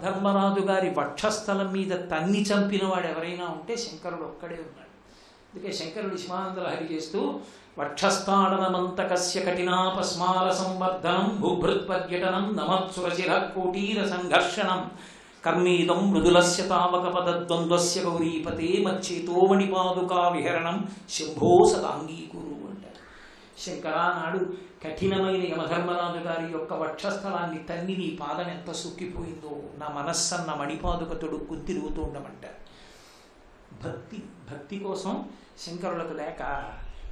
యమధర్మరాజు గారి వక్షస్థలం మీద తన్ని చంపినవాడు ఎవరైనా ఉంటే శంకరుడు ఒక్కడే ఉన్నాడు. అందుకే శంకరుడు శివానందలహరి చేస్తూ వక్షస్థాడనమంతకస్య కఠినాపస్మార సంవర్ధనం భూభృత్పర్యటనం నమత్సురశిర కోటీర సంఘర్షణం కర్మీదం మృదులస్య తావక పదద్వంద్వస్య గౌరీపతే మచ్చేతోమణిపాదుకా విహరణం శంభో సదాంగీకురు అంటారు. శంకరా నాడు కఠినమైన యమధర్మరాజు గారి యొక్క వక్షస్థలాన్ని తన్ని నీ పాదం ఎంత సుక్కిపోయిందో నా మనస్సన్న మణిపాదుక తొడుక్కు తిరుగుతూ ఉండమంటారు. భక్తి కోసం శంకరులకు లేక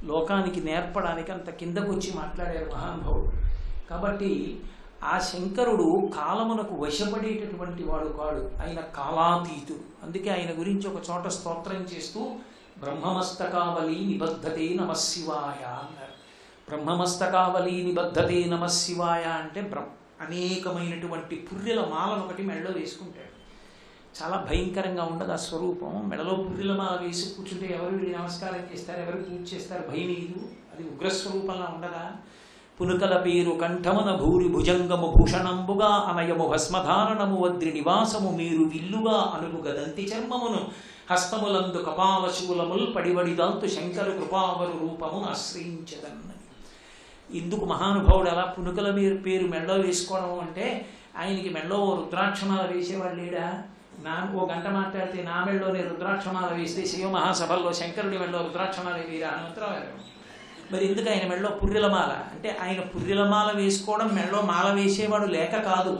లోకానికి నేర్పడానికి అంత కిందకు వచ్చి మాట్లాడారు మహానుభావుడు. కాబట్టి ఆ శంకరుడు కాలమునకు వశపడేటటువంటి వాడు కాడు, ఆయన కాలాతీతుడు. అందుకే ఆయన గురించి ఒక చోట స్తోత్రం చేస్తూ బ్రహ్మమస్తకావలి నిబద్ధతే నమశివాయ అన్నారు. బ్రహ్మమస్తకావలి నిబద్ధతే నమశివాయ అంటే అనేకమైనటువంటి పుర్రెల మాలను ఒకటి మెడలో వేసుకుంటాడు. చాలా భయంకరంగా ఉండదు ఆ స్వరూపం. మెడలో పుర్రెల మాల వేసి కూర్చుంటే ఎవరు వీడి నమస్కారం చేస్తారు, ఎవరు పూజ చేస్తారు, భయం లేదు. అది ఉగ్రస్వరూపంలా ఉండదా? పునుకల పేరు కంఠమున భూరి భుజంగము భూషణంబుగా అనయము భస్మధారణము వద్రి నివాసము మీరు విల్లుగా అనుగు గదంతి చర్మమును హస్తములందు కపాలశూలముల్ పడివడిదాంతు శంకరు కృపావరు రూపమును ఆశ్రయించదన్నది. ఇందుకు మహానుభావుడు అలా పునుకల పేరు మెడలో వేసుకోవడం అంటే ఆయనకి మెడలో రుద్రాక్షమాల వేసేవాడు లేడా? ఓ గంట మాట్లాడితే నా మెడలోనే రుద్రాక్షమాల వేస్తే శివ మహాసభల్లో శంకరుడి మెడలో రుద్రాక్షమాల వేరా హనుమంతరావు. మరి ఎందుకు ఆయన మెడలో పుర్రెలమాల అంటే ఆయన పుర్రెలమాల వేసుకోవడం మెడలో మాల వేసేవాడు లేక కాదు.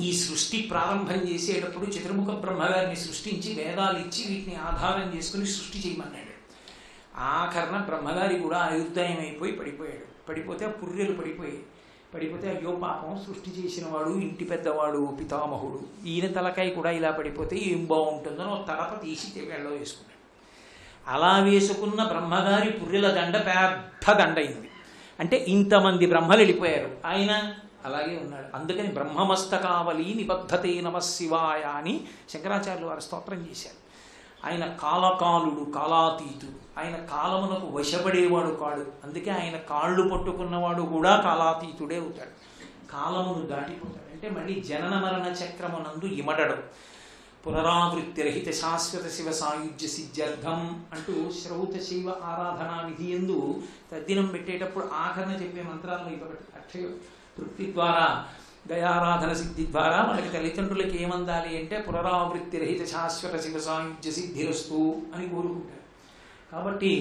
ఈ సృష్టి ప్రారంభం చేసేటప్పుడు చతుర్ముఖ బ్రహ్మగారిని సృష్టించి వేదాలు ఇచ్చి వీటిని ఆధారం చేసుకుని సృష్టి చేయమన్నాడు. ఆఖరణ బ్రహ్మగారి కూడా ఆయుర్దాయం అయిపోయి పడిపోతే ఆ పుర్రెలు పడిపోతే అయ్యో పాపం సృష్టి చేసిన వాడు ఇంటి పెద్దవాడు పితామహుడు ఈయన తలకాయ కూడా ఇలా పడిపోతే ఏం బాగుంటుందో తలప తీసి మెడలో వేసుకున్నాడు. అలా వేసుకున్న బ్రహ్మగారి పుర్రెల దండ పెద్ద దండ అయింది. అంటే ఇంతమంది బ్రహ్మలు వెళ్ళిపోయారు, ఆయన అలాగే ఉన్నాడు. అందుకని బ్రహ్మమస్తకావలి నిబద్ధతే నమశివాయ అని శంకరాచార్యులు వారు స్తోత్రం చేశారు. ఆయన కాలకాలుడు, కాలాతీతుడు. ఆయన కాలమునకు వశపడేవాడు కాడు. అందుకే ఆయన కాళ్ళు పట్టుకున్నవాడు కూడా కాలాతీతుడే అవుతాడు. కాలమును దాటిపోతాడు. అంటే మళ్ళీ జనన మరణ చక్రమునందు ఇమడడం. పునరావృత్తిరహిత శాశ్వత శివ సాయుధ్య సిద్ధ్యర్థం అంటూ శ్రౌత శైవ ఆరాధనా విధి ఎందు తద్దినం పెట్టేటప్పుడు ఆఖరణ చెప్పే మంత్రాలను ఇవ్వబట్టి అక్షయ తృప్తి ద్వారా దయారాధన సిద్ధి ద్వారా వాళ్ళకి తల్లిదండ్రులకి ఏమందాలి అంటే పునరావృత్తిరహిత శాశ్వత శివ సాయుధ్య సిద్ధిరస్తు అని కోరుకుంటారు. కాబట్టి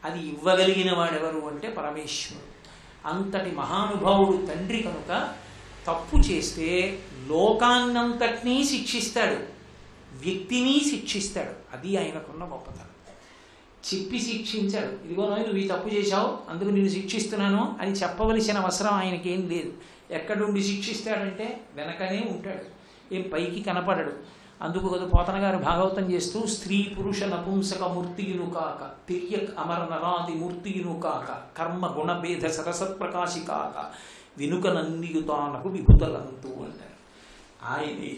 అది ఇవ్వగలిగిన వాడెవరు అంటే పరమేశ్వరుడు. అంతటి మహానుభావుడు తండ్రి కనుక తప్పు చేస్తే లోకాన్నంతటినీ శిక్షిస్తాడు, వ్యక్తిని శిక్షిస్తాడు. అది ఆయనకున్న గొప్పతనం. చెప్పి శిక్షించాడు. ఇదిగో నువ్వు ఈ తప్పు చేశావు అందుకు నేను శిక్షిస్తున్నాను అని చెప్పవలసిన అవసరం ఆయనకేం లేదు. ఎక్కడుండి శిక్షిస్తాడంటే వెనకనే ఉంటాడు, ఏం పైకి కనపడడు. అందుకు కదా పోతన గారు భాగవతం చేస్తూ స్త్రీ పురుష నపుంసక మూర్తియును కాక తిర్యక్ అమర నరాది మూర్తియును కాక కర్మ గుణభేద సరసప్రకాశి కాక వినుకనన్నియుతానకు విభుతలంతు అంటారు. ఆయనే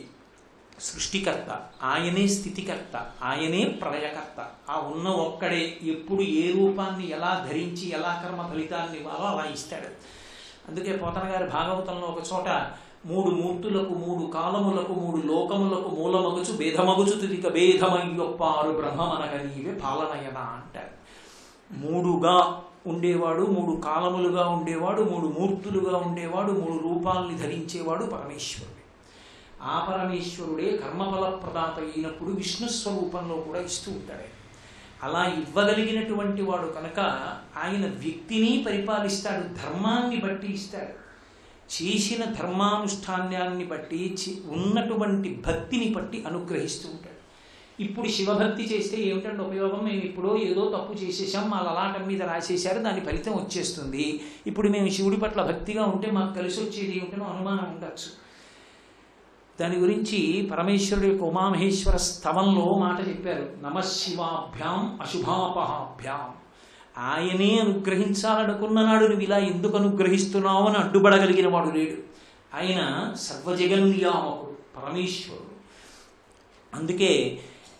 సృష్టికర్త, ఆయనే స్థితికర్త, ఆయనే ప్రళయకర్త. ఆ ఉన్న ఒక్కడే ఎప్పుడు ఏ రూపాన్ని ఎలా ధరించి ఎలా కర్మ ఫలితాన్ని ఇవ్వాలో అలా ఇస్తాడు. అందుకే పోతన గారి భాగవతంలో ఒక చోట 3 మూర్తులకు 3 కాలములకు 3 లోకములకు మూలమగుచు భేదమగుచు తుదిక భేదమయ్యొప్పారు బ్రహ్మమనగ నీవే పాలనయన అంటారు. 3గా ఉండేవాడు, 3 కాలములుగా ఉండేవాడు, 3 మూర్తులుగా ఉండేవాడు, 3 రూపాల్ని ధరించేవాడు పరమేశ్వరుడు. ఆ పరమేశ్వరుడే కర్మఫల ప్రదాత అయినప్పుడు విష్ణు స్వరూపంలో కూడా ఇస్తూ ఉంటాడు. అలా ఇవ్వగలిగినటువంటి వాడు కనుక ఆయన వ్యక్తిని పరిపాలిస్తాడు, ధర్మాన్ని బట్టి ఇస్తాడు. చేసిన ధర్మానుష్ఠానాన్ని బట్టి ఉన్నటువంటి భక్తిని బట్టి అనుగ్రహిస్తూ ఉంటాడు. ఇప్పుడు శివభక్తి చేస్తే ఏమిటంటే ఉపయోగం? మేము ఇప్పుడు ఏదో తప్పు చేసేసాం, మా లలాటం మీద రాసేశారు, దాని ఫలితం వచ్చేస్తుంది. ఇప్పుడు మేము శివుడి పట్ల భక్తిగా ఉంటే మాకు కలిసి వచ్చేది ఏమిటనో అనుమానం ఉండొచ్చు. దాని గురించి పరమేశ్వరుడు యొక్క ఉమామహేశ్వర స్తవంలో మాట చెప్పారు, నమశివాభ్యాం అశుభాపహాభ్యాం. ఆయనే అనుగ్రహించాలనుకున్న నాడు నువ్వు ఇలా ఎందుకు అనుగ్రహిస్తున్నావు అని అడ్డుపడగలిగిన వాడు లేడు. ఆయన సర్వజగన్నియామకుడు పరమేశ్వరుడు. అందుకే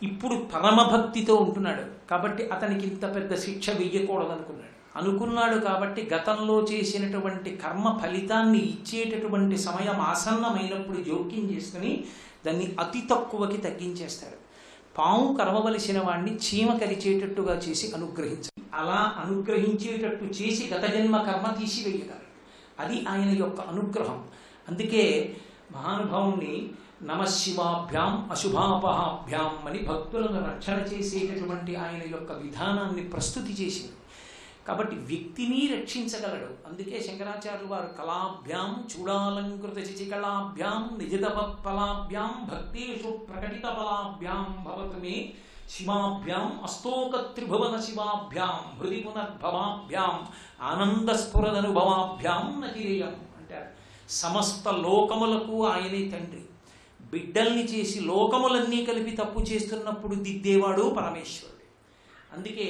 ఇప్పుడు పరమభక్తితో ఉంటున్నాడు కాబట్టి అతనికి ఇంత పెద్ద శిక్ష వెయ్యకూడదనుకున్నాడు. అనుకున్నాడు కాబట్టి గతంలో చేసినటువంటి కర్మ ఫలితాన్ని ఇచ్చేటటువంటి సమయం ఆసన్నమైనప్పుడు జోక్యం చేసుకుని దాన్ని అతి తక్కువకి తగ్గించేస్తాడు. పాము కరవవలసిన వాడిని చీమ కరిచేటట్టుగా చేసి అనుగ్రహించాలి. అలా అనుగ్రహించేటట్టు చేసి గత జన్మ కర్మ తీసివేయగలరు. అది ఆయన యొక్క అనుగ్రహం. అందుకే మహానుభావుణ్ణి నమశివాభ్యాం అశుభాపహాభ్యాం అని భక్తులను రక్షణ చేసేటటువంటి ఆయన యొక్క విధానాన్ని ప్రస్తుతి చేసింది. కాబట్టి వ్యక్తిని రక్షించగలడు. అందుకే శంకరాచార్యులు వారు కళాభ్యాం చూడాలంకృత శిశికళాభ్యాం నిజతపలాభ్యాం భక్తేషు ప్రకటిత ఫలాభ్యాం భవతు మే శివాభ్యాం అస్తోక త్రిభువన శివాభ్యాం హృది పునర్భవాభ్యాం ఆనందస్ఫురదనుభవాభ్యాం నతిరేయం అంటారు. సమస్త లోకములకు ఆయనే తండ్రి. బిడ్డల్ని చేసి లోకములన్నీ కలిపి తప్పు చేస్తున్నప్పుడు దిద్దేవాడు పరమేశ్వరుడు. అందుకే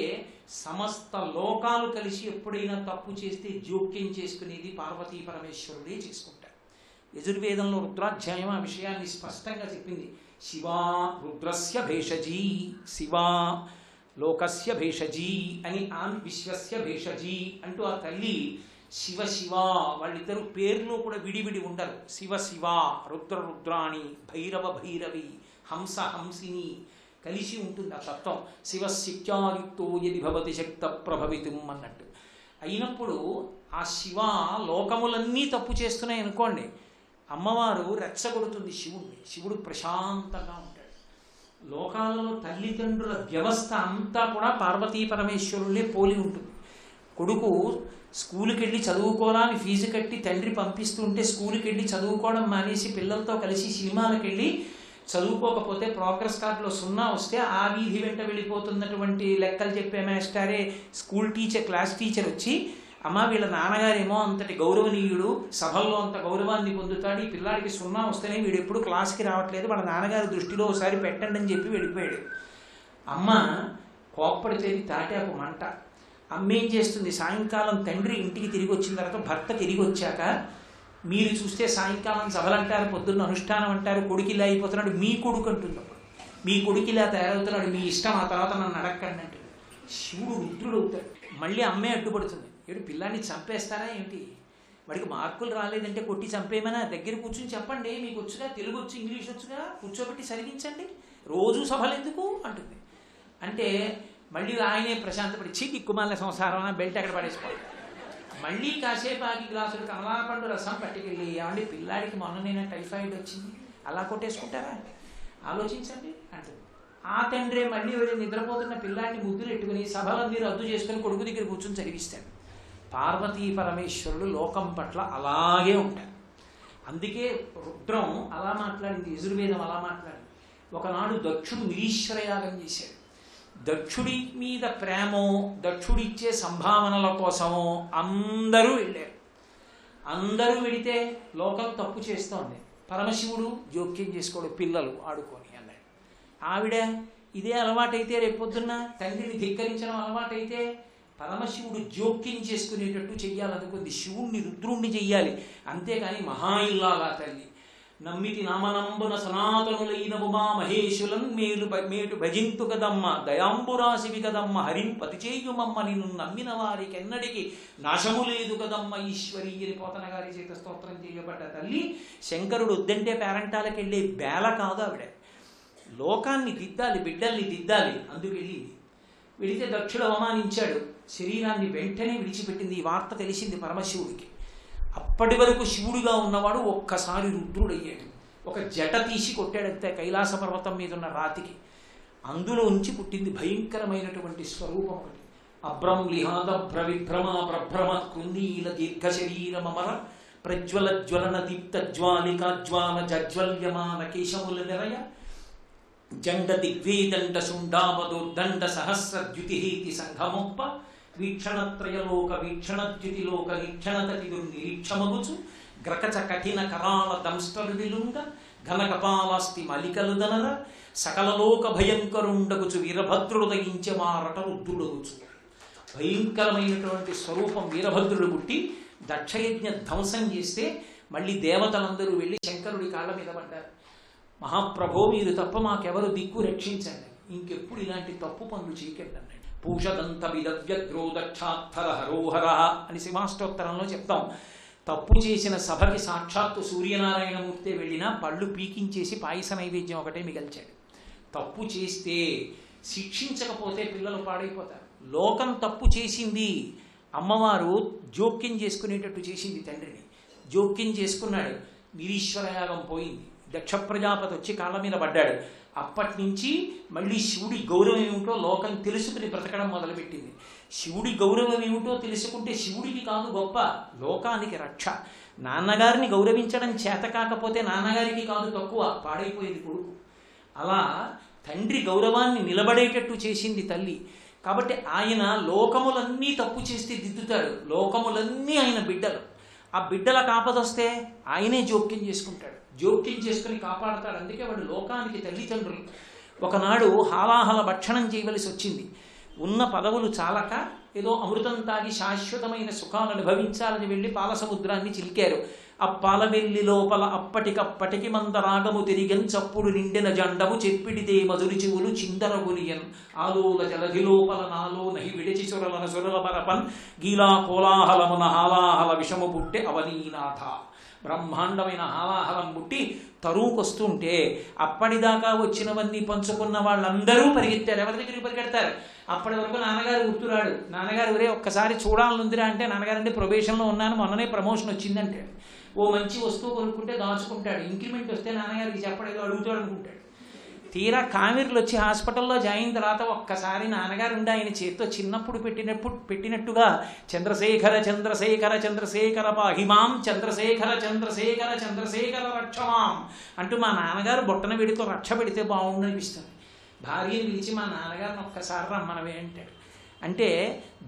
సమస్త లోకాలు కలిసి ఎప్పుడైనా తప్పు చేస్తే జోక్యం చేసుకునేది పార్వతీ పరమేశ్వరుడే చేసుకుంటారు. యజుర్వేదంలో రుద్రాధ్యాయం ఆ విషయాన్ని స్పష్టంగా చెప్పింది. శివా రుద్రస్య భేషజీ, శివా లోకస్య భేషజీ అని, ఆమె విశ్వస్య భేషజీ అంటూ ఆ తల్లి శివ శివ, వాళ్ళిద్దరూ పేర్లు కూడా విడివిడి ఉండరు. శివ శివ, రుద్ర రుద్రాణి, భైరవ భైరవి, హంస హంసిని కలిసి ఉంటుంది ఆ తత్వం. శివశిత్యాయుక్తో యది భవతి శక్త ప్రభవితం అన్నట్టు. అయినప్పుడు ఆ శివ లోకములన్నీ తప్పు చేస్తున్నాయి అనుకోండి, అమ్మవారు రెచ్చగొడుతుంది శివుణ్ణి. శివుడు ప్రశాంతంగా ఉంటాడు. లోకాలలో తల్లిదండ్రుల వ్యవస్థ అంతా కూడా పార్వతీ పరమేశ్వరులే పోలి ఉంటుంది. కొడుకు స్కూల్కి వెళ్ళి చదువుకోవాలని ఫీజు కట్టి తండ్రి పంపిస్తుంటే స్కూల్కి వెళ్ళి చదువుకోవడం మానేసి పిల్లలతో కలిసి సినిమాలకు వెళ్ళి చదువుకోకపోతే ప్రోగ్రెస్ కార్డులో 0 వస్తే ఆ వీధి వెంట వెళ్ళిపోతున్నటువంటి లెక్కలు చెప్పే మాస్టరే స్కూల్ టీచర్, క్లాస్ టీచర్ వచ్చి, అమ్మ వీళ్ళ నాన్నగారేమో అంతటి గౌరవనీయుడు, సభల్లో అంత గౌరవాన్ని పొందుతాడు, ఈ పిల్లాడికి 0 వస్తేనే వీడు ఎప్పుడు క్లాస్కి రావట్లేదు, వాళ్ళ నాన్నగారి దృష్టిలో ఒకసారి పెట్టండి అని చెప్పి వెళ్ళిపోయాడు. అమ్మ కోప్పడితేది తాటాకు మంట. అమ్మ ఏం చేస్తుంది, సాయంకాలం తండ్రి ఇంటికి తిరిగి వచ్చిన తర్వాత భర్త తిరిగి వచ్చాక, మీరు చూస్తే సాయంకాలం సభలు అంటారు, పొద్దున్న అనుష్ఠానం అంటారు, కొడుకు ఇలా అయిపోతున్నాడు, మీ కొడుకు అంటుంది. అప్పుడు మీ కొడుకు ఇలా తయారవుతున్నాడు, మీ ఇష్టం, ఆ తర్వాత నన్ను అడగండి అంటుంది. శివుడు రుద్రుడు అవుతాడు. మళ్ళీ అమ్మే అడ్డుపడుతుంది. ఏడు పిల్లాన్ని చంపేస్తారా ఏమిటి, వాడికి మార్కులు రాలేదంటే కొట్టి చంపేమనా, దగ్గర కూర్చుని చెప్పండి, మీకు వచ్చుగా, తెలుగు వచ్చు, ఇంగ్లీష్ వచ్చుగా, కూర్చోబెట్టి చదివించండి, రోజు సభలు ఎందుకు అంటుంది. అంటే మళ్ళీ ఆయనే ప్రశాంతపడి చీకి కుమార్ల సంసారం బెల్ట్ అక్కడ పడేసుకోవాలి. మళ్ళీ కాసేపు ఆగి గ్లాసులు కమలాపండు రసం పట్టుకెళ్ళి, ఏమండి పిల్లాడికి మొన్ననైనా టైఫాయిడ్ వచ్చింది, అలా కొట్టేసుకుంటారా, ఆలోచించండి అంటుంది. ఆ తండ్రే మళ్ళీ వెళ్ళి నిద్రపోతున్న పిల్లాడిని ముద్దులు ఎట్టుకుని సభలన్నీ రద్దు చేసుకుని కొడుకు దగ్గర కూర్చొని చదివిస్తాడు. పార్వతీ పరమేశ్వరుడు లోకం పట్ల అలాగే ఉంటారు. అందుకే రుద్రం అలా మాట్లాడింది, యజుర్వేదం అలా మాట్లాడింది. ఒకనాడు దక్షుడు నిరీశ్వర యాగం చేశాడు. దక్షుడి మీద ప్రేమో, దక్షుడిచ్చే సంభావనల కోసమో అందరూ వెళ్ళారు. అందరూ వెడితే లోకం తప్పు చేస్తోంది. పరమశివుడు జోక్యం చేసుకోడు, పిల్లలు ఆడుకొని అన్నాడు. ఆవిడ ఇదే అలవాటైతే రేపొద్దున్న తండ్రిని ధిక్కరించడం అలవాటైతే పరమశివుడు జోక్యం చేసుకునేటట్టు చెయ్యాలనుకుంది. శివుణ్ణి రుద్రుణ్ణి చెయ్యాలి, అంతేకాని మహాయిల్లాగా తల్లి నమ్మితి నామనంబున సనాతనులైన ఉమా మహేశులన్ మేటు భజింతు కదమ్మ దయాంబురాశివి కదమ్మ హరిం పతిచేయుమమ్మ నిన్ను నమ్మిన వారికి ఎన్నడికి నాశము లేదు కదమ్మ ఈశ్వరి అని పోతన గారి చేత స్తోత్రం చేయబడ్డ తల్లి. శంకరుడు వద్దంటే పేరంటాలకు వెళ్ళే బేల కాదు ఆవిడ. లోకాన్ని దిద్దాలి, బిడ్డల్ని దిద్దాలి, అందుకు వెళ్ళింది. వెళితే దక్షుడు అవమానించాడు, శరీరాన్ని వెంటనే విడిచిపెట్టింది. ఈ వార్త తెలిసింది పరమశివుడికి. అప్పటి వరకు శివుడిగా ఉన్నవాడు ఒక్కసారి రుద్రుడయ్యాడు. ఒక జట తీసి కొట్టాడంతే కైలాస పర్వతం మీద ఉన్న రాతికి. అందులోంచి పుట్టింది భయంకరమైనటువంటి స్వరూపం ఒకటి. అభ్రంలిహాదభ్ర విభ్రమ ప్రభ్రమ కుందీల దీర్ఘ శరీరమర ప్రజ్వల జ్వలన దీప్త జ్వాలికాజ్వాల జజ్వల్యమాన కేశముల నిరయ జండ దిగ్వేదండ శుండాపదోర్దండ సహస్రద్యుతిహేతి సంఘమొప్ప వీక్షణత్రయలోక వీక్షణద్యుతిలోక వీక్షణతతిదు నిరీక్షమగుచు గ్రకచ కఠిన కరాళ దంష్టలు విలుంగ ఘన కపాలాస్తి మలికలు దనర సకలలోక భయంకరుండగుచు వీరభద్రుడు దయించే మారట రుద్రుడగుచు. భయంకరమైనటువంటి స్వరూపం వీరభద్రుడు పుట్టి దక్షయజ్ఞ ధ్వంసం చేస్తే మళ్ళీ దేవతలందరూ వెళ్ళి శంకరుడి కాళ్ళ మీద పడ్డారు. మహాప్రభో మీరు తప్ప మాకెవరు దిక్కు, రక్షించండి, ఇంకెప్పుడు ఇలాంటి తప్పు పనులు చేయకండి అన్నాడు. పూషదంతమిదవ్యగ్రో దక్షాత్తర హరోహర అని శివాష్టోత్తరంలో చెప్తాం. తప్పు చేసిన సభకి సాక్షాత్తు సూర్యనారాయణమూర్తే వెళ్ళినా పళ్ళు పీకించేసి పాయస నైవేద్యం ఒకటే మిగల్చాడు. తప్పు చేస్తే శిక్షించకపోతే పిల్లలు పాడైపోతారు. లోకం తప్పు చేసింది, అమ్మవారు జోక్యం చేసుకునేటట్టు చేసింది తండ్రిని. జోక్యం చేసుకున్నాడు, నిరీశ్వరయాగం పోయింది. దక్ష ప్రజాపతి వచ్చి కాళ్ళ మీద పడ్డాడు. అప్పటి నుంచి మళ్ళీ శివుడి గౌరవం ఏమిటో లోకం తెలుసుకుని బ్రతకడం మొదలుపెట్టింది. శివుడి గౌరవం ఏమిటో తెలుసుకుంటే శివుడికి కాదు గొప్ప, లోకానికి రక్ష. నాన్నగారిని గౌరవించడం చేత కాకపోతే నాన్నగారికి కాదు తక్కువ, పాడైపోయేది కొడుకు. అలా తండ్రి గౌరవాన్ని నిలబడేటట్టు చేసింది తల్లి. కాబట్టి ఆయన లోకములన్నీ తప్పు చేస్తే దిద్దుతాడు. లోకములన్నీ ఆయన బిడ్డలు. ఆ బిడ్డల కాపదొస్తే ఆయనే జోక్యం చేసుకుంటాడు, జోక్యం చేసుకుని కాపాడతాడు. అందుకే వాడు లోకానికి తల్లిదండ్రులు. ఒకనాడు హాలాహల భక్షణం చేయవలసి వచ్చింది. ఉన్న పదవులు చాలక ఏదో అమృతం తాగి శాశ్వతమైన సుఖాలను అనుభవించాలని వెళ్ళి పాలసముద్రాన్ని చిలికారు. ఆ పాలవెల్లి లోపల అప్పటికప్పటికి మందరాగము తిరిగన్ చప్పుడు నిండిన జండము చెప్పిడిదే మధురి చెవులు చిందరగులియన్ ఆలోల జలధి లోపల నాలో నహి విడిచి సురలన సురల పరపన్ గీలా కోలాహలమున హాలాహల విషము పుట్టే అవనీనాథ. బ్రహ్మాండమైన హాలాహలం పుట్టి తరువుకొస్తుంటే అప్పటిదాకా వచ్చినవన్నీ పంచుకున్న వాళ్ళందరూ పరిగెత్తారు. ఎవరి దగ్గరికి పరిగెడతారు? అప్పటి వరకు నాన్నగారు గుర్తురాడు. నాన్నగారు ఒరే ఒక్కసారి చూడాలనుందిరా అంటే, నాన్నగారు అంటే ప్రొబేషన్లో ఉన్నాను, మొన్ననే ప్రమోషన్ వచ్చిందంటే. ఓ మంచి వస్తువు కొనుక్కుంటే దాచుకుంటాడు. ఇంక్రిమెంట్ వస్తే నాన్నగారికి చెప్పడేదో అడుగుతాడు అనుకుంటాడు. తీరా కామెర్లు వచ్చి హాస్పిటల్లో జాయిన్ తర్వాత ఒక్కసారి నాన్నగారు ఉండి ఆయన చేతితో చిన్నప్పుడు పెట్టినట్టుగా చంద్రశేఖర చంద్రశేఖర చంద్రశేఖర పాహిమాం చంద్రశేఖర చంద్రశేఖర చంద్రశేఖర రక్షమాం అంటూ మా నాన్నగారు బొట్టన వెడితో రక్ష పెడితే బాగుండు అనిపిస్తుంది. భార్యని పిలిచి మా నాన్నగారిని ఒక్కసారి రమ్మనవే అంటాడు. అంటే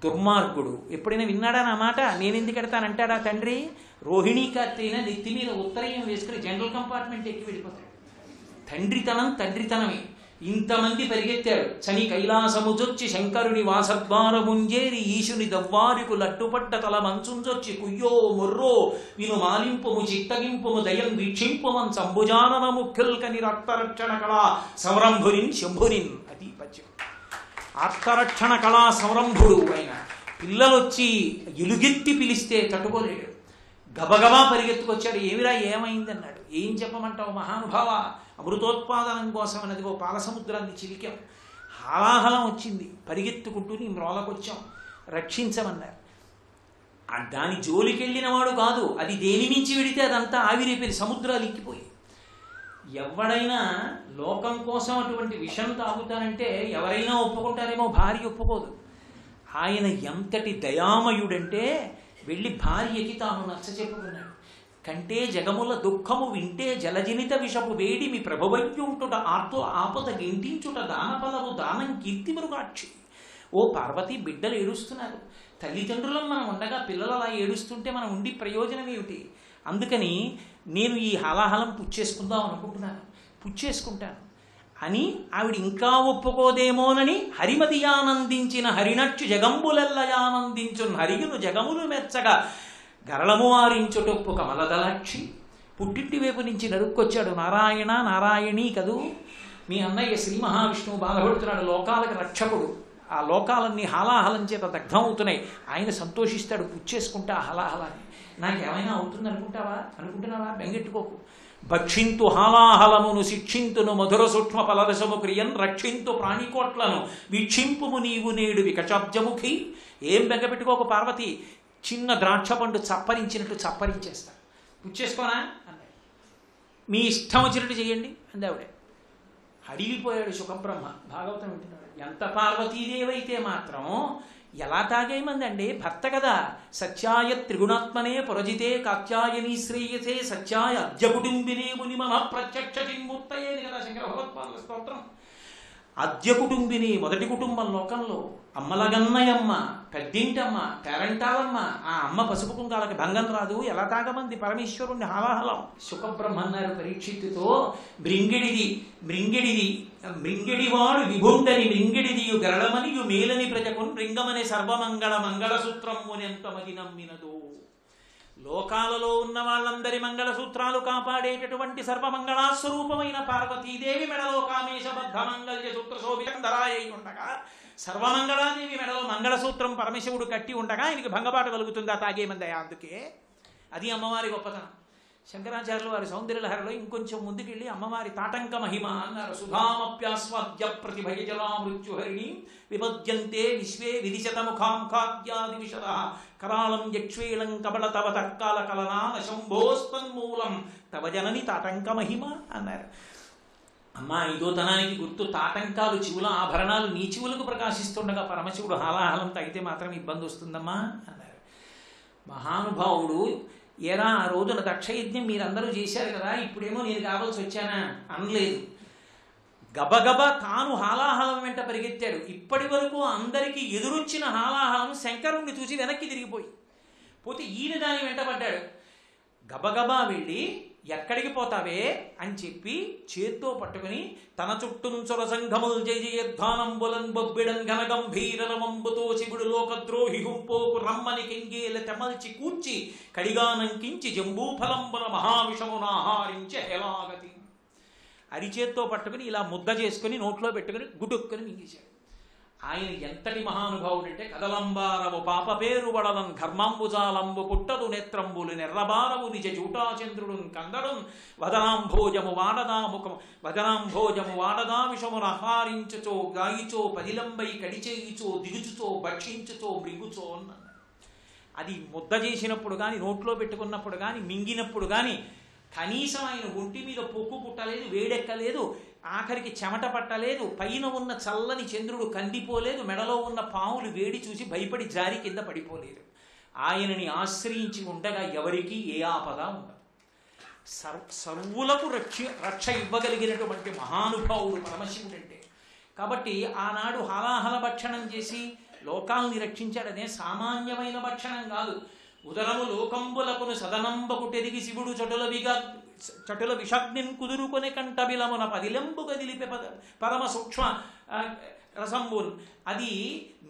దుర్మార్గుడు. ఎప్పుడైనా విన్నాడా నా మాట? నేను ఎందుకు ఎడతానంటాడా తండ్రి? రోహిణీ కార్తీన నెత్తి మీద ఉత్తరయం వేసుకుని జనరల్ కంపార్ట్మెంట్ ఎక్కి వెళ్ళిపోతాడు. తండ్రితనం తండ్రితనమే. ఇంతమంది పరిగెత్తారు. చని కైలాసముజొచ్చి శంకరుని వాసద్వారముంజేరి ఈశుని దవ్వారికు లట్టుపడ్డ తల మంచుంజొచ్చి కుయ్యో మొర్రో విను మాలింపుము చిత్తగింపుము దయం వీక్షింపుమన్ సంభుజానన ముఖ్యుల్కని రక్తరక్షణ కళా సంరంభురిన్ శంభురిన్. అది పద్యం. ఆర్తరక్షణ కళా సంరంభుడు ఆయన. పిల్లలొచ్చి ఎలుగెత్తి పిలిస్తే తట్టుకోలేడు. గబగబా పరిగెత్తుకొచ్చాడు. ఏమిరా ఏమైంది అన్నాడు. ఏం చెప్పమంటావు మహానుభావ, అమృతోత్పాదనం కోసం అన్నది ఓ పాలసముద్రాన్ని చిలికాం, హాలాహలం వచ్చింది, పరిగెత్తుకుంటూ నీ మ్రోలకొచ్చాం, రక్షించమన్నారు. దాని జోలికెళ్ళిన వాడు కాదు, అది దేని మించి విడితే అదంతా ఆవిరైపోయి సముద్రాలు ఎక్కిపోయి. ఎవడైనా లోకం కోసం అటువంటి విషం తాగుతానంటే ఎవరైనా ఒప్పుకుంటారేమో, భార్య ఒప్పుకోదు. ఆయన ఎంతటి దయామయుడంటే వెళ్ళి భార్యకి తాను నచ్చ చెప్పుకున్నాడు. కంటే జగముల దుఃఖము వింటే జలజనిత విషపు వేడి మీ ప్రభువయ్యుంటుట ఆర్తో ఆపద గింటించుట దానఫలము దానం కీర్తి మరుగాక్షి. ఓ పార్వతి, బిడ్డలు ఏడుస్తున్నారు. తల్లిదండ్రులను మనం ఉండగా పిల్లలు అలా ఏడుస్తుంటే మనం ఉండి ప్రయోజనం ఏమిటి? అందుకని నేను ఈ హాలాహలం పుచ్చేసుకుందాం అనుకుంటున్నాను, పుచ్చేసుకుంటాను అని ఆవిడ ఇంకా ఒప్పుకోదేమోనని హరిమతియానందించిన హరినచ్చు జగంబులెల్లయానందించున్ హరియును జగములు మెచ్చగా గరళము వారించుటొప్పు కమలదలక్షి. పుట్టింటి వైపు నుంచి నరుక్కొచ్చాడు. నారాయణ నారాయణీ కదూ. మీ అన్నయ్య శ్రీ మహావిష్ణువు బాధపడుతున్నాడు, లోకాలకు రక్షకుడు. ఆ లోకాలన్నీ హాలాహలం చేత దగ్ధం అవుతున్నాయి. ఆయన సంతోషిస్తాడు, పుచ్చేసుకుంటా హాలాహలాన్ని. నాకేమైనా అవుతుంది అనుకుంటున్నావా? బెంగెట్టుకోకు. భక్షింతు హాలాహలమును శిక్షింతును మధుర సూక్ష్మ ఫలరసము క్రియన్ రక్షింతు ప్రాణికోట్లను వీక్షింపుము నీవు నేడు వికచాబ్జముఖి. ఏం బెంగపెట్టుకోకు పార్వతి, చిన్న ద్రాక్ష పండు చప్పరించినట్టు చప్పరించేస్తా, పుచ్చేసుకోనా అన్నాడు. మీ ఇష్టం వచ్చినట్టు చేయండి అంది ఆవిడ. అడిగిపోయాడు సుఖబ్రహ్మ. భాగవతం వింటున్నాడు. ఎంత పార్వతీదేవైతే మాత్రం ఎలా తాగేయమందండి? భర్త కదా. సత్యాయ త్రిగుణాత్మనే పురజితే కాత్యాయని శ్రేయసే సత్యాయ అద్య కుటుంబినే ముని మమ ప్రత్యక్ష చిన్మూర్తయే కదా శంకర భగవత్పాదుల స్తోత్రం. అద్య కుటుంబిని, మొదటి కుటుంబం లోకంలో. అమ్మలగన్నయమ్మ, పెద్దింటమ్మ, పేరంటాలమ్మ. ఆ అమ్మ పసుపు కుంకాలకి భంగం రాదు. ఎలా తాగమంది పరమేశ్వరుణ్ణి హాలాహలం. సుఖబ్రహ్మ అన్నారు పరీక్షిత్తుతో, మృంగిడివాడు విభుండని మృంగిడిదియు గరళమనియు మేలని ప్రజకున్ రింగమని సర్వమంగళ మంగళసూత్రమునెంతమది నమ్మినదో. లోకాలలో ఉన్న వాళ్ళందరి మంగళసూత్రాలు కాపాడేటటువంటి సర్వమంగళాస్వరూపమైన పార్వతీదేవి మెడలో కామేశబద్ధ మంగళ్య సూత్ర శోభితం ధరాయి ఉండగా సర్వమంగళాదేవి మెడలో మంగళసూత్రం పరమశివుడు కట్టి ఉండగా ఆయనకి భంగపాటు కలుగుతుందా తాగేమందయా? అందుకే అది అమ్మవారి గొప్పతనం. శంకరాచార్యులు వారి సౌందర్యలహరిలో ఇంకొంచెం ముందుకెళ్ళి అమ్మవారి తాటంక మహిమ అన్నారు. సుధామప్యాస్వాద్య ప్రతిభయజలా మృత్యుహరిణి విపద్యంతే విశ్వే విదిశతముఖాంఖాద్యాది విశద కరాళం యక్ష్వేళం కబళ తవ తక్కాల కలనాన శంభోస్తన్మూలం తవ జనని తాటంక మహిమ అన్నారు. అమ్మా, ఐదోతనానికి గుర్తు తాటంకాలు, చెవుల ఆభరణాలు నీ చెవులకు ప్రకాశిస్తుండగా పరమశివుడు హాలాహలం తగితే మాత్రం ఇబ్బంది వస్తుందమ్మా అన్నారు. మహానుభావుడు, ఏరా ఆ రోజున దక్షయజ్ఞం మీరందరూ చేశారు కదా, ఇప్పుడేమో నేను కావాల్సి వచ్చానా అనలేదు. గబగబా తాను హాలాహలం వెంట పరిగెత్తాడు. ఇప్పటి వరకు అందరికీ ఎదురొచ్చిన హాలాహలం శంకరుణ్ణి చూసి వెనక్కి తిరిగిపోయి పోతే ఈయన దాని వెంటబడ్డాడు. గబగబా వెళ్ళి ఎక్కడికి పోతావే అని చెప్పి చేత్తో పట్టుకుని తన చుట్టూంచొర సంఘముల్ జయ జయధ్వానంబులన్ బొబ్బిడం ఘనగంభీరమంబుతో శివుడు లోకద్రోహి గుంపోకు రమ్మని కెంగేల తెమల్చి కూర్చి కడిగానంకించి జంబూఫలంబున మహావిషమున ఆహారించి హెలాగతి. అరిచేత్తో పట్టుకుని ఇలా ముద్ద చేసుకుని నోట్లో పెట్టుకుని గుటుక్కుని మింగేశాడు. ఆయన ఎంతటి మహానుభావుడంటే, కదలంబారవు పాప పేరు వడలం ఘర్మాంబుజాలంబు పుట్టదు నేత్రంబులు నెర్రబారవు నిజ జూటాచంద్రుడు కందడు వదనాంభోజము వాడదా విషమును ఆహారించుచో గాయిచో పదిలంబై కడిచేయుచో దిగుచుచో భక్షించుచో మృగుచో అన్నాడు. అది ముద్ద చేసినప్పుడు కానీ, నోట్లో పెట్టుకున్నప్పుడు కానీ, మింగినప్పుడు కానీ కనీసం ఆయన ఒంటి మీద పొక్కు పుట్టలేదు, వేడెక్కలేదు, ఆఖరికి చెమట పట్టలేదు, పైన ఉన్న చల్లని చంద్రుడు కందిపోలేదు, మెడలో ఉన్న పాములు వేడి చూసి భయపడి జారి కింద పడిపోలేదు. ఆయనని ఆశ్రయించి ఉండగా ఎవరికీ ఏ ఆపద ఉండదు. సర్వులకు రక్ష ఇవ్వగలిగినటువంటి మహానుభావుడు పరమశివుడంటే. కాబట్టి ఆనాడు హాలాహల భక్షణం చేసి లోకాల్ని రక్షించాడనే సామాన్యమైన భక్షణం కాదు. ఉదరము లోకంబులకును సదనంబకుటెదిగి శివుడు చటుల విషగ్నిన్ కుదురుకొని కంఠబిలమున పదిలంబు గదిలిపే పరమ సూక్ష్మ రసంబున్. అది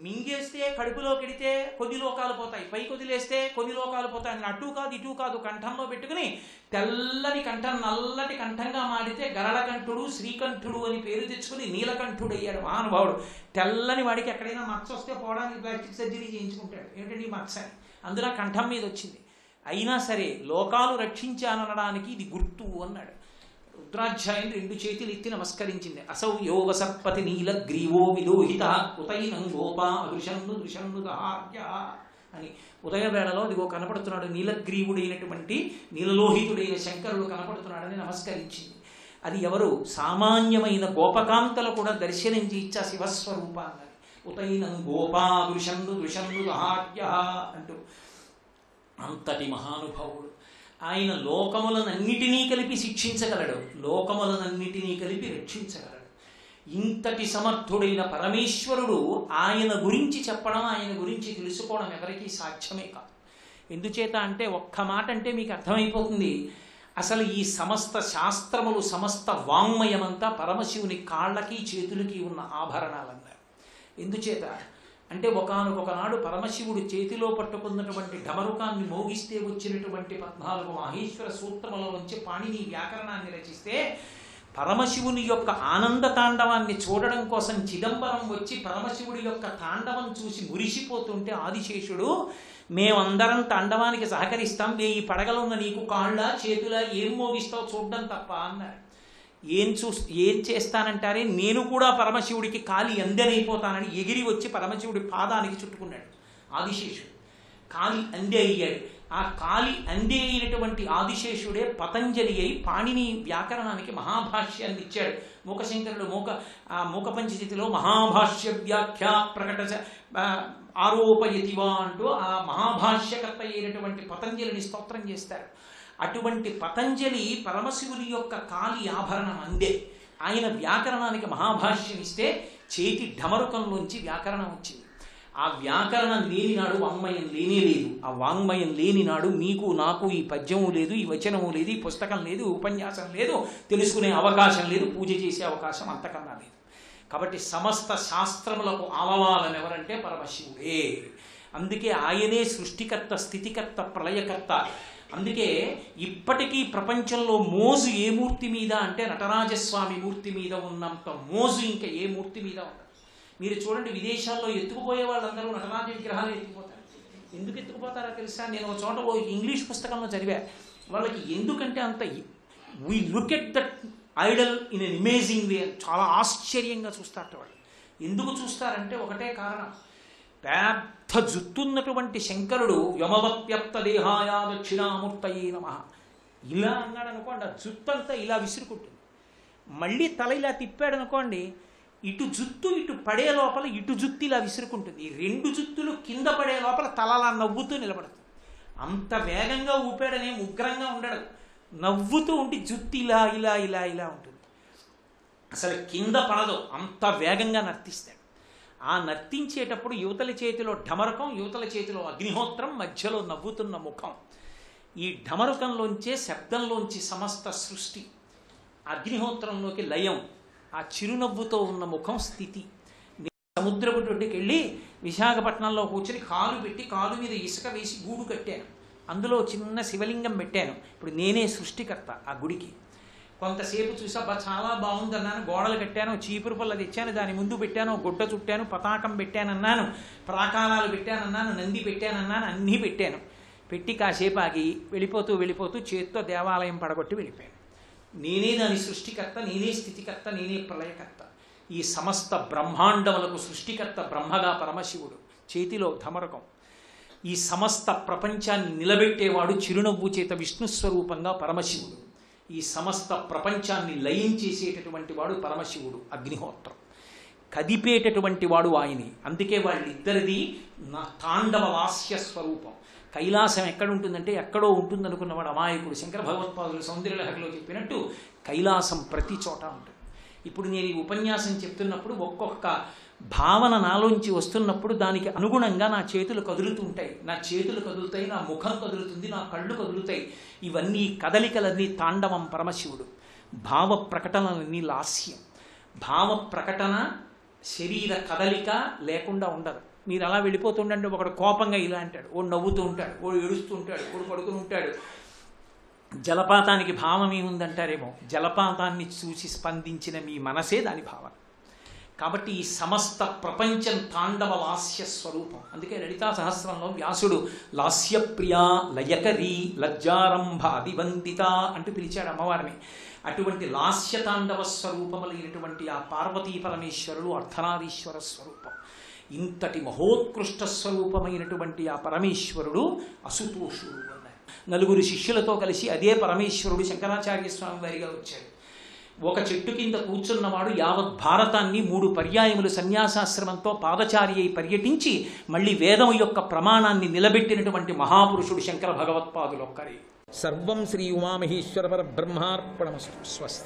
మింగేస్తే కడుపులో కెడితే కొన్ని లోకాలు పోతాయి, పైకి వదిలేస్తే కొన్ని లోకాలు పోతాయి. అటు కాదు ఇటు కాదు, కంఠంలో పెట్టుకుని తెల్లని కంఠం నల్లటి కంఠంగా మాడితే గరళకంఠుడు శ్రీకంఠుడు అని పేరు తెచ్చుకుని నీలకంఠుడు అయ్యాడు మహానుభావుడు. తెల్లని వాడికి ఎక్కడైనా మచ్చ వస్తే పోవడానికి ప్లాస్టిక్ సర్జరీ చేయించుకుంటాడు. ఏమిటండి మచ్చ అని? అందులో కంఠం మీద వచ్చింది. అయినా సరే లోకాలు రక్షించాననడానికి ఇది గుర్తు అన్నాడు. రుద్రాధ్యాయం 2 చేతులు ఎత్తి నమస్కరించింది. అసౌ యోగ సర్పతి నీల గ్రీవో విలోహిత ఉతైనం గోపా దృశన్ను దృశన్ను దహార్య అని ఉదయవేళలో అదిగో కనపడుతున్నాడు. నీలగ్రీవుడైనటువంటి నీలలోహితుడైన శంకరుడు కనపడుతున్నాడని నమస్కరించింది. అది ఎవరు? సామాన్యమైన గోపకాంతలు కూడా దర్శనం చేయించా శివస్వరూపాన్ని. ఉతైనం గోపా దృశన్ను దృశన్ను దహార్య అంటూ అంతటి మహానుభావుడు. ఆయన లోకములనన్నిటినీ కలిపి శిక్షించగలడు, లోకములనన్నిటినీ కలిపి రక్షించగలడు. ఇంతటి సమర్థుడైన పరమేశ్వరుడు ఆయన గురించి చెప్పడం, ఆయన గురించి తెలుసుకోవడం ఎవరికీ సాధ్యమే కాదు. ఎందుచేత అంటే ఒక్క మాట అంటే మీకు అర్థమైపోతుంది. అసలు ఈ సమస్త శాస్త్రములు, సమస్త వాంగ్మయమంతా పరమశివుని కాళ్ళకి చేతులకి ఉన్న ఆభరణాలన్నారు. ఎందుచేత అంటే ఒకానొకనాడు పరమశివుడు చేతిలో పట్టుకున్నటువంటి ఢమరుకాన్ని మోగిస్తే వచ్చినటువంటి 14 మాహేశ్వర సూత్రముల నుంచి పాణిని వ్యాకరణాన్ని రచిస్తే పరమశివుని యొక్క ఆనంద తాండవాన్ని చూడడం కోసం చిదంబరం వచ్చి పరమశివుడి యొక్క తాండవం చూసి మురిసిపోతుంటే ఆదిశేషుడు, మేమందరం తాండవానికి సహకరిస్తాం, 1000 పడగలున్న నీకు కాళ్ళ చేతుల ఏం మోగిస్తావు చూడడం తప్ప అన్నారు. ఏం చేస్తానంటారే, నేను కూడా పరమశివుడికి కాలి అందెనైపోతానని ఎగిరి వచ్చి పరమశివుడి పాదానికి చుట్టుకున్నాడు ఆదిశేషుడు. కాలి అందే అయ్యాడు. ఆ కాలి అందే అయినటువంటి ఆదిశేషుడే పతంజలి అయి పాణిని వ్యాకరణానికి మహాభాష్యాన్ని ఇచ్చాడు. మూకశంకరుడు మూక పంచజితిలో మహాభాష్య వ్యాఖ్యా ప్రకట ఆరోపయతివా అంటూ ఆ మహాభాష్యకర్త అయినటువంటి పతంజలిని స్తోత్రం చేస్తారు. అటువంటి పతంజలి పరమశివుని యొక్క కాలి ఆభరణం అందే. ఆయన వ్యాకరణానికి మహాభాష్యం ఇస్తే చేతి ఢమరుకంలోంచి వ్యాకరణం వచ్చింది. ఆ వ్యాకరణం లేనినాడు వాంగ్మయం లేనే లేదు. ఆ వాంగ్మయం లేనినాడు మీకు నాకు ఈ పద్యము లేదు, ఈ వచనము లేదు, ఈ పుస్తకం లేదు, ఉపన్యాసం లేదు, తెలుసుకునే అవకాశం లేదు, పూజ చేసే అవకాశం అంతకన్నా లేదు. కాబట్టి సమస్త శాస్త్రములకు ఆలవాలని ఎవరంటే పరమశివుడే. అందుకే ఆయనే సృష్టికర్త, స్థితికర్త, ప్రళయకర్త. అందుకే ఇప్పటికీ ప్రపంచంలో మోజు ఏ మూర్తి మీద అంటే నటరాజస్వామి మూర్తి మీద ఉన్నంత మోజు ఇంకా ఏ మూర్తి మీద ఉండదు. మీరు చూడండి, విదేశాల్లో ఎత్తుకుపోయే వాళ్ళందరూ నటరాజ విగ్రహాలు ఎత్తుకుపోతారు. ఎందుకు ఎత్తుకుపోతారో తెలుసా? నేను ఒక చోట ఇంగ్లీష్ పుస్తకంలో చదివా. వాళ్ళకి ఎందుకంటే అంత we look at that idol in an amazing way, చాలా ఆశ్చర్యంగా చూస్తారట వాళ్ళు. ఎందుకు చూస్తారంటే ఒకటే కారణం, పెద్ద జుత్తున్నటువంటి శంకరుడు యమవత్యప్త దేహాయ దక్షిణామూర్తయే నమః ఇలా అన్నాడు అనుకోండి, ఆ జుత్తంతా ఇలా విసురుకుంటుంది. మళ్ళీ తల ఇలా తిప్పాడు అనుకోండి, ఇటు జుత్తు ఇటు పడే లోపల ఇటు జుత్తు ఇలా విసురుకుంటుంది. ఈ రెండు జుత్తులు కింద పడే లోపల తలలా నవ్వుతూ నిలబడుతుంది. అంత వేగంగా ఊపాడనే ఉగ్రంగా ఉండడు, నవ్వుతూ ఉండి జుత్తు ఇలా ఇలా ఇలా ఇలా ఉంటుంది. అసలు కింద పడదు, అంత వేగంగా నర్తిస్తాడు. ఆ నర్తించేటప్పుడు యువతల చేతిలో ఢమరకం, యువతల చేతిలో అగ్నిహోత్రం, మధ్యలో నవ్వుతున్న ముఖం. ఈ ఢమరకంలోంచే శబ్దంలోంచి సమస్త సృష్టి, అగ్నిహోత్రంలోకి లయం, ఆ చిరునవ్వుతో ఉన్న ముఖం స్థితి. సముద్రపు ఒడ్డుకి వెళ్ళి విశాఖపట్నంలో కూర్చొని కాలు పెట్టి కాలు మీద ఇసుక వేసి గూడు కట్టాను. అందులో చిన్న శివలింగం పెట్టాను. ఇప్పుడు నేనే సృష్టికర్త ఆ గుడికి. కొంతసేపు చూసా చాలా బాగుందన్నాను, గోడలు కట్టాను, చీపురు పళ్ళ తెచ్చాను, దాని ముందు పెట్టాను, గుడ్డ చుట్టాను, పతాకం పెట్టానన్నాను, ప్రాకారాలు పెట్టానన్నాను, నంది పెట్టానన్నాను, అన్నీ పెట్టాను. పెట్టి కాసేపు ఆగి వెళ్ళిపోతూ వెళ్ళిపోతూ చేత్తో దేవాలయం పడగొట్టి వెళ్ళిపోయాను. నేనే దాని సృష్టికర్త, నేనే స్థితికర్త, నేనే ప్రళయకర్త. ఈ సమస్త బ్రహ్మాండములకు సృష్టికర్త బ్రహ్మగా పరమశివుడు, చేతిలో ధమరకం. ఈ సమస్త ప్రపంచాన్ని నిలబెట్టేవాడు చిరునవ్వు చేత విష్ణుస్వరూపంగా పరమశివుడు. ఈ సమస్త ప్రపంచాన్ని లయం చేసేటటువంటి వాడు పరమశివుడు అగ్నిహోత్రం. కదిపేటటువంటి వాడు ఆయనే. అందుకే వాళ్ళిద్దరిది నా తాండవ లాస్య స్వరూపం. కైలాసం ఎక్కడుంటుందంటే ఎక్కడో ఉంటుందనుకున్నవాడు అమాయకుడు. శంకర భగవత్పాదులు సౌందర్యలహరిలో చెప్పినట్టు కైలాసం ప్రతి చోట ఉంటుంది. ఇప్పుడు నేను ఈ ఉపన్యాసం చెప్తున్నప్పుడు ఒక్కొక్క భావన నాలోంచి వస్తున్నప్పుడు దానికి అనుగుణంగా నా చేతులు కదులుతుంటాయి. నా చేతులు కదులుతాయి, నా ముఖం కదులుతుంది, నా కళ్ళు కదులుతాయి. ఇవన్నీ కదలికలన్నీ తాండవం పరమశివుడు. భావ ప్రకటనలన్నీ లాస్యం. భావ ప్రకటన శరీర కదలిక లేకుండా ఉండదు. మీరు అలా వెళ్ళిపోతుండండి, ఒకడు కోపంగా ఇలా అంటాడు, ఓడు నవ్వుతూ ఉంటాడు, ఓడు ఏడుస్తూ ఉంటాడు, ఓడు పడుకుని ఉంటాడు. జలపాతానికి భావం ఏముందంటారేమో, జలపాతాన్ని చూసి స్పందించిన మీ మనసే దాని భావన. కాబట్టి ఈ సమస్త ప్రపంచం తాండవ లాస్య స్వరూపం. అందుకే లలితా సహస్రంలో వ్యాసుడు లాస్యప్రియా లయకరీ లజ్జారంభ అభివందిత అంటూ పిలిచాడు అమ్మవారిని. అటువంటి లాస్య తాండవ స్వరూపములైనటువంటి ఆ పార్వతీ పరమేశ్వరుడు అర్ధనారీశ్వర స్వరూపం. ఇంతటి మహోత్కృష్ట స్వరూపమైనటువంటి ఆ పరమేశ్వరుడు అసుతోషుడు అన్నారు. నలుగురు శిష్యులతో కలిసి అదే పరమేశ్వరుడు శంకరాచార్య స్వామి వారిగా వచ్చాడు. ఒక చెట్టు కింద కూర్చున్నవాడు యావత్ భారతాన్ని 3 పర్యాయములు సన్యాసాశ్రమంతో పాదచారి అయి పర్యటించి మళ్ళీ వేదం యొక్క ప్రమాణాన్ని నిలబెట్టినటువంటి మహాపురుషుడు శంకర భగవత్పాదులు ఒక్కరే. సర్వం శ్రీ ఉమామహేశ్వర పరబ్రహ్మార్పణమస్తు. స్వస్తి.